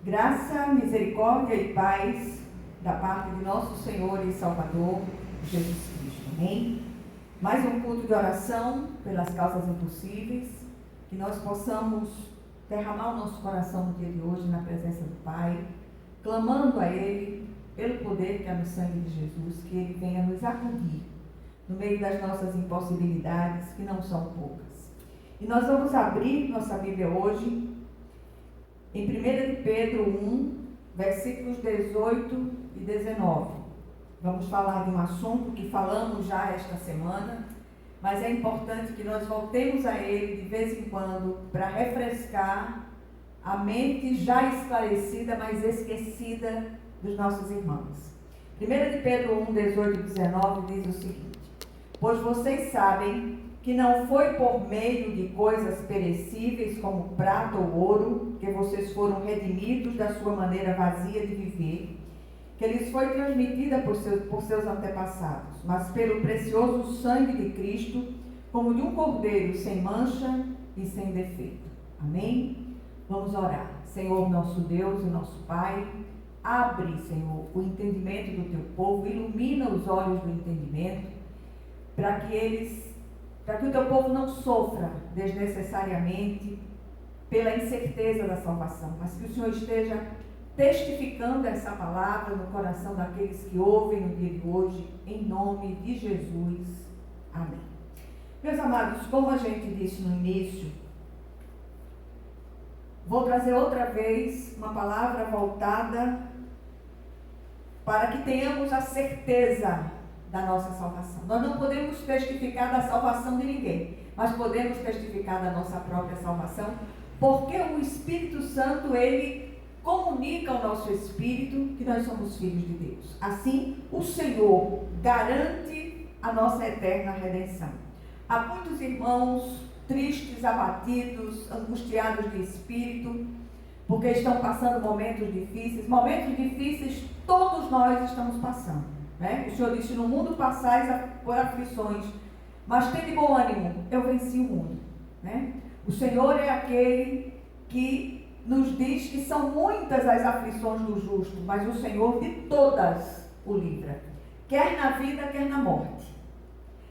Graça, misericórdia e paz da parte de nosso Senhor e Salvador, Jesus Cristo. Amém? Mais um culto de oração pelas causas impossíveis, que nós possamos derramar o nosso coração no dia de hoje na presença do Pai, clamando a Ele, pelo poder que há no sangue de Jesus, que Ele venha nos acudir no meio das nossas impossibilidades, que não são poucas. E nós vamos abrir nossa Bíblia hoje em 1 de Pedro 1, versículos 18 e 19. Vamos falar de um assunto que falamos já esta semana, mas é importante que nós voltemos a ele de vez em quando para refrescar a mente já esclarecida, mas esquecida dos nossos irmãos. 1 de Pedro 1, 18 e 19 diz o seguinte: pois vocês sabem que não foi por meio de coisas perecíveis como prata ou ouro que vocês foram redimidos da sua maneira vazia de viver, que lhes foi transmitida por seus antepassados, mas pelo precioso sangue de Cristo, como de um cordeiro sem mancha e sem defeito. Amém? Vamos orar. Senhor, nosso Deus e nosso Pai, abre, Senhor, o entendimento do teu povo, ilumina os olhos do entendimento, para que o teu povo não sofra desnecessariamente pela incerteza da salvação, mas que o Senhor esteja testificando essa palavra no coração daqueles que ouvem no dia de hoje, em nome de Jesus. Amém. Meus amados, como a gente disse no início, vou trazer outra vez uma palavra voltada para que tenhamos a certeza da nossa salvação. Nós não podemos testificar da salvação de ninguém, mas podemos testificar da nossa própria salvação, porque o Espírito Santo, ele comunica ao nosso espírito que nós somos filhos de Deus. Assim, o Senhor garante a nossa eterna redenção. Há muitos irmãos tristes, abatidos, angustiados de espírito, porque estão passando momentos difíceis. Momentos difíceis todos nós estamos passando. O Senhor disse: no mundo passais por aflições, mas tende bom ânimo, eu venci o mundo. O Senhor é aquele que nos diz que são muitas as aflições do justo, mas o Senhor de todas o livra, quer na vida, quer na morte.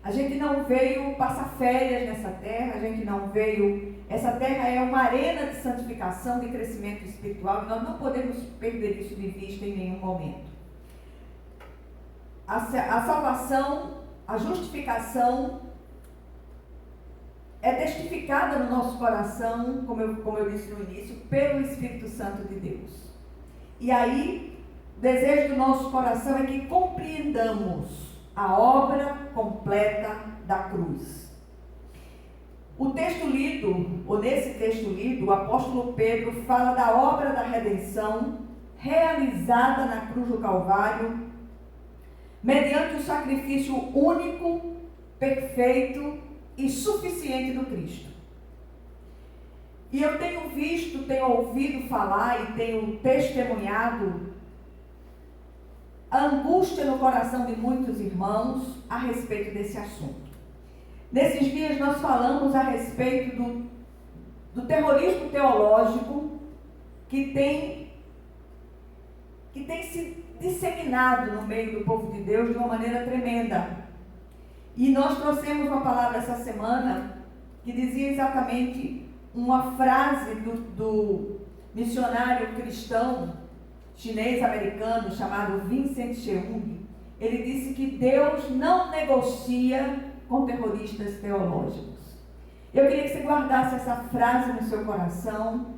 A gente não veio passar férias nessa terra, essa terra é uma arena de santificação, de crescimento espiritual, e nós não podemos perder isso de vista em nenhum momento. A salvação, a justificação é testificada no nosso coração, como eu disse no início, pelo Espírito Santo de Deus. E aí, o desejo do nosso coração é que compreendamos a obra completa da cruz. Nesse texto lido, o apóstolo Pedro fala da obra da redenção realizada na cruz do Calvário, mediante o sacrifício único, perfeito e suficiente do Cristo. E eu tenho ouvido falar e tenho testemunhado a angústia no coração de muitos irmãos a respeito desse assunto. Nesses dias nós falamos a respeito do terrorismo teológico que tem se disseminado no meio do povo de Deus de uma maneira tremenda. E nós trouxemos uma palavra essa semana que dizia exatamente uma frase do missionário cristão chinês-americano chamado Vincent Cheung. Ele disse que Deus não negocia com terroristas teológicos. Eu queria que você guardasse essa frase no seu coração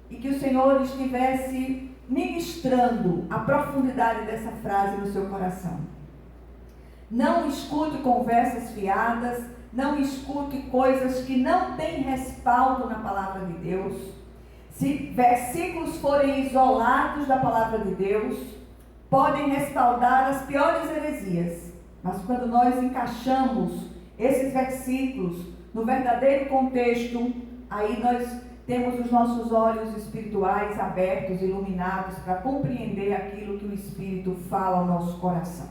e que o Senhor estivesse ministrando a profundidade dessa frase no seu coração. Não escute conversas fiadas, não escute coisas que não têm respaldo na palavra de Deus. Se versículos forem isolados da palavra de Deus, podem respaldar as piores heresias. Mas quando nós encaixamos esses versículos no verdadeiro contexto, aí nós temos os nossos olhos espirituais abertos, iluminados, para compreender aquilo que o Espírito fala ao nosso coração.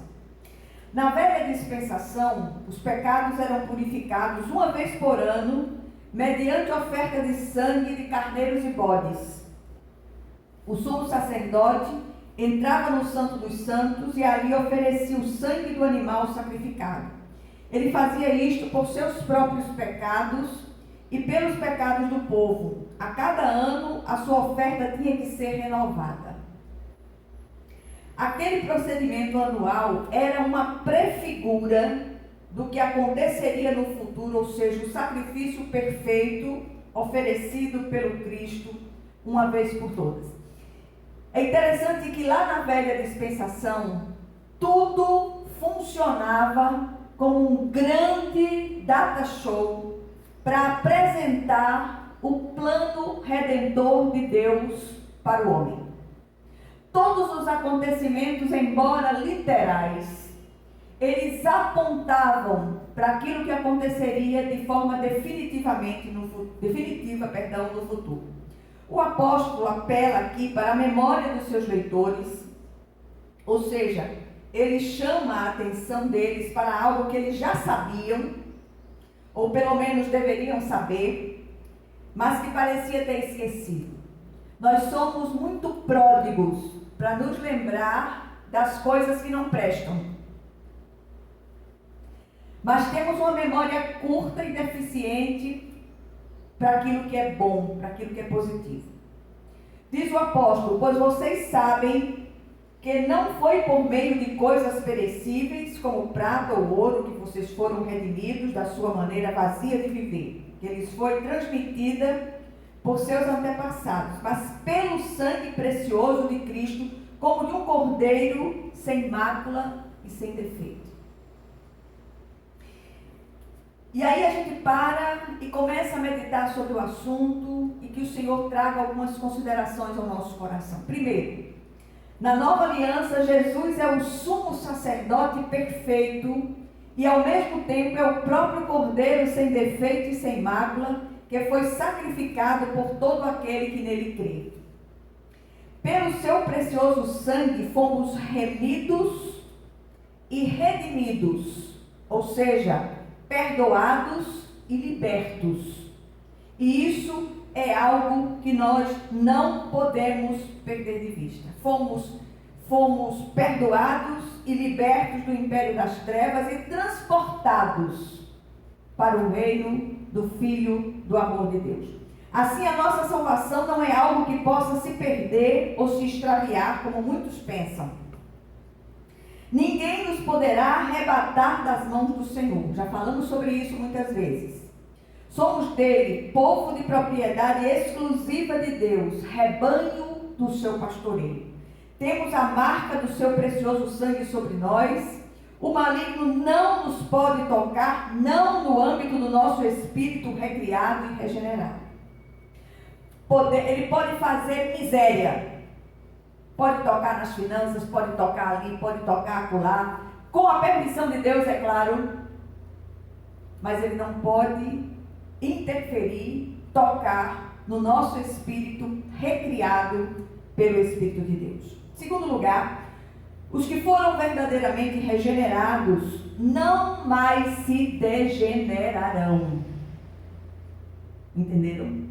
Na velha dispensação, os pecados eram purificados uma vez por ano, mediante oferta de sangue de carneiros e bodes. o sumo sacerdote entrava no Santo dos Santos e ali oferecia o sangue do animal sacrificado. Ele fazia isto por seus próprios pecados e pelos pecados do povo. A cada ano a sua oferta tinha que ser renovada. Aquele procedimento anual era uma prefigura do que aconteceria no futuro, ou seja, o sacrifício perfeito oferecido pelo Cristo uma vez por todas. É interessante que lá na velha dispensação, tudo funcionava como um grande data show para apresentar o plano redentor de Deus para o homem. Todos os acontecimentos, embora literais, eles apontavam para aquilo que aconteceria de forma definitiva no futuro. O apóstolo apela aqui para a memória dos seus leitores, ou seja, ele chama a atenção deles para algo que eles já sabiam, ou pelo menos deveriam saber, mas que parecia ter esquecido. Nós somos muito pródigos para nos lembrar das coisas que não prestam. Mas temos uma memória curta e deficiente para aquilo que é bom, para aquilo que é positivo. Diz o apóstolo: pois vocês sabem que não foi por meio de coisas perecíveis, como prata ou ouro, que vocês foram redimidos da sua maneira vazia de viver, que lhes foi transmitida por seus antepassados, mas pelo sangue precioso de Cristo, como de um cordeiro sem mácula e sem defeito. E aí a gente para e começa a meditar sobre o assunto e que o Senhor traga algumas considerações ao nosso coração. Primeiro, na nova aliança, Jesus é o sumo sacerdote perfeito e ao mesmo tempo é o próprio cordeiro sem defeito e sem mácula, que foi sacrificado por todo aquele que nele crê. Pelo seu precioso sangue fomos remidos e redimidos, ou seja, perdoados e libertos. E isso é algo que nós não podemos perder de vista. Fomos perdoados e libertos do império das trevas e transportados para o reino do Filho do amor de Deus. Assim, a nossa salvação não é algo que possa se perder ou se extraviar, como muitos pensam. Ninguém nos poderá arrebatar das mãos do Senhor. Já falamos sobre isso muitas vezes. Somos dele, povo de propriedade exclusiva de Deus, rebanho do seu pastoreio. Temos a marca do seu precioso sangue sobre nós. O maligno não nos pode tocar, não no âmbito do nosso espírito recriado e regenerado. Ele pode fazer miséria. Pode tocar nas finanças, pode tocar ali, pode tocar acolá. Com a permissão de Deus, é claro. Mas ele não pode interferir, tocar no nosso espírito recriado pelo Espírito de Deus. Segundo lugar, os que foram verdadeiramente regenerados não mais se degenerarão. Entenderam?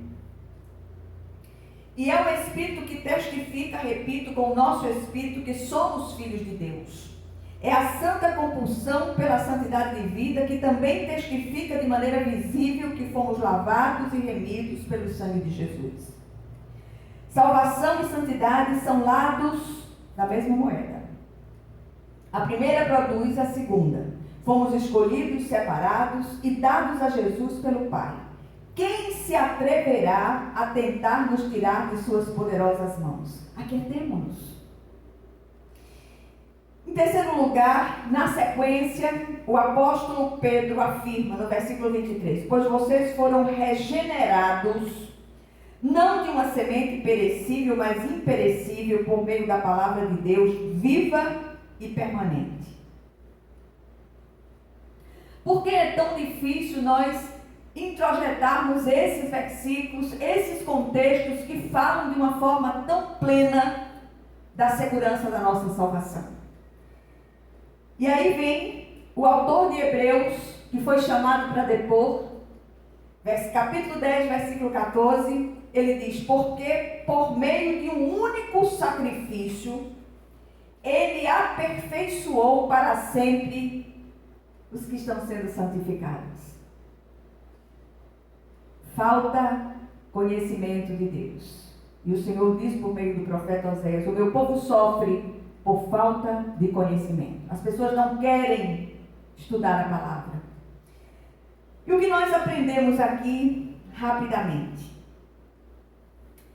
E é o Espírito que testifica, repito, com o nosso Espírito que somos filhos de Deus. É a santa compulsão pela santidade de vida que também testifica de maneira visível que fomos lavados e remidos pelo sangue de Jesus. Salvação e santidade são lados da mesma moeda. A primeira produz a segunda. Fomos escolhidos, separados e dados a Jesus pelo Pai. Quem se atreverá a tentar nos tirar de suas poderosas mãos? Aquietemo-nos. Em terceiro lugar, na sequência, o apóstolo Pedro afirma no versículo 23, pois vocês foram regenerados, não de uma semente perecível, mas imperecível, por meio da palavra de Deus, viva e permanente. Por que é tão difícil nós introjetarmos esses versículos, esses contextos que falam de uma forma tão plena da segurança da nossa salvação? E aí vem o autor de Hebreus, que foi chamado para depor, capítulo 10, versículo 14, ele diz, porque por meio de um único sacrifício, ele aperfeiçoou para sempre os que estão sendo santificados. Falta conhecimento de Deus. E o Senhor diz por meio do profeta Oséias: o meu povo sofre por falta de conhecimento. As pessoas não querem estudar a palavra. E o que nós aprendemos aqui, rapidamente?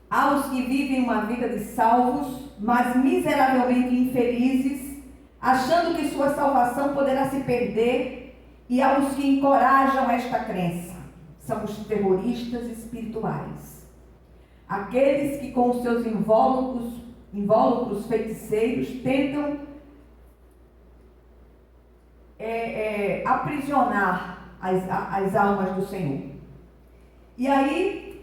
Há os que vivem uma vida de salvos, mas miseravelmente infelizes, achando que sua salvação poderá se perder, e há os que encorajam esta crença. São os terroristas espirituais. Aqueles que com os seus invólucros feiticeiros tentam aprisionar as almas do Senhor. E aí,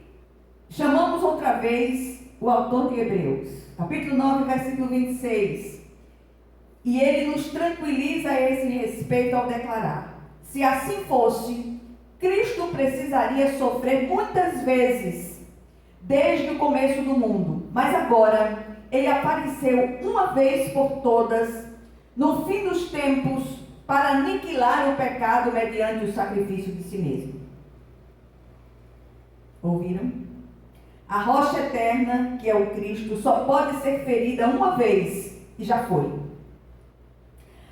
chamamos outra vez o autor de Hebreus, capítulo 9, versículo 26. E ele nos tranquiliza a esse respeito ao declarar: se assim fosse, Cristo precisaria sofrer muitas vezes, desde o começo do mundo. Mas agora, ele apareceu uma vez por todas, no fim dos tempos, para aniquilar o pecado mediante o sacrifício de si mesmo. Ouviram? A rocha eterna, que é o Cristo, só pode ser ferida uma vez, e já foi.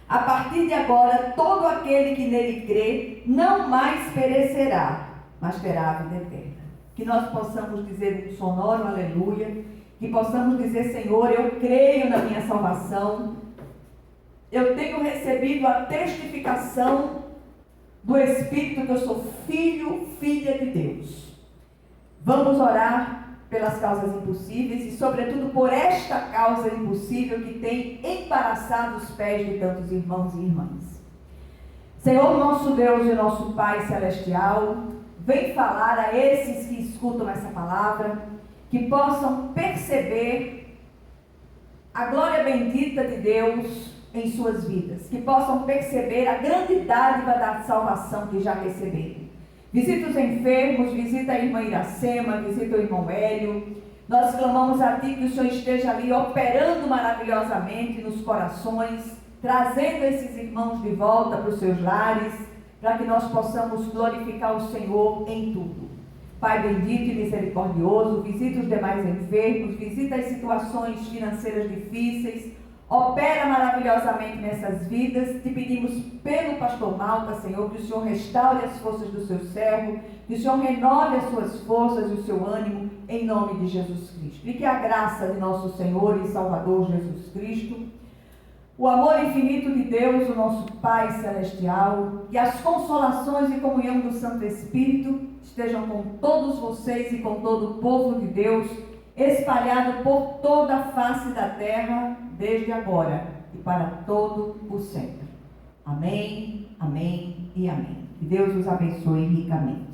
A partir de agora, todo aquele que nele crê não mais perecerá, mas terá a vida eterna. Que nós possamos dizer um sonoro aleluia, que possamos dizer: Senhor, eu creio na minha salvação, eu tenho recebido a testificação do Espírito que eu sou filho, filha de Deus. Vamos orar pelas causas impossíveis e, sobretudo, por esta causa impossível que tem embaraçado os pés de tantos irmãos e irmãs. Senhor, nosso Deus e nosso Pai Celestial, vem falar a esses que escutam essa palavra, que possam perceber a glória bendita de Deus em suas vidas, que possam perceber a grande dádiva da salvação que já receberam. Visita os enfermos, visita a irmã Iracema, visita o irmão Hélio. Nós clamamos a Ti que o Senhor esteja ali operando maravilhosamente nos corações, trazendo esses irmãos de volta para os seus lares, para que nós possamos glorificar o Senhor em tudo. Pai bendito e misericordioso, visita os demais enfermos, visita as situações financeiras difíceis, opera maravilhosamente nessas vidas. Te pedimos pelo pastor Malta, Senhor, que o Senhor restaure as forças do seu servo, que o Senhor renove as suas forças e o seu ânimo, em nome de Jesus Cristo. E que a graça de nosso Senhor e Salvador Jesus Cristo, o amor infinito de Deus, o nosso Pai Celestial, e as consolações e comunhão do Santo Espírito estejam com todos vocês e com todo o povo de Deus, espalhado por toda a face da terra, desde agora e para todo o sempre. Amém, amém e amém. Que Deus os abençoe ricamente.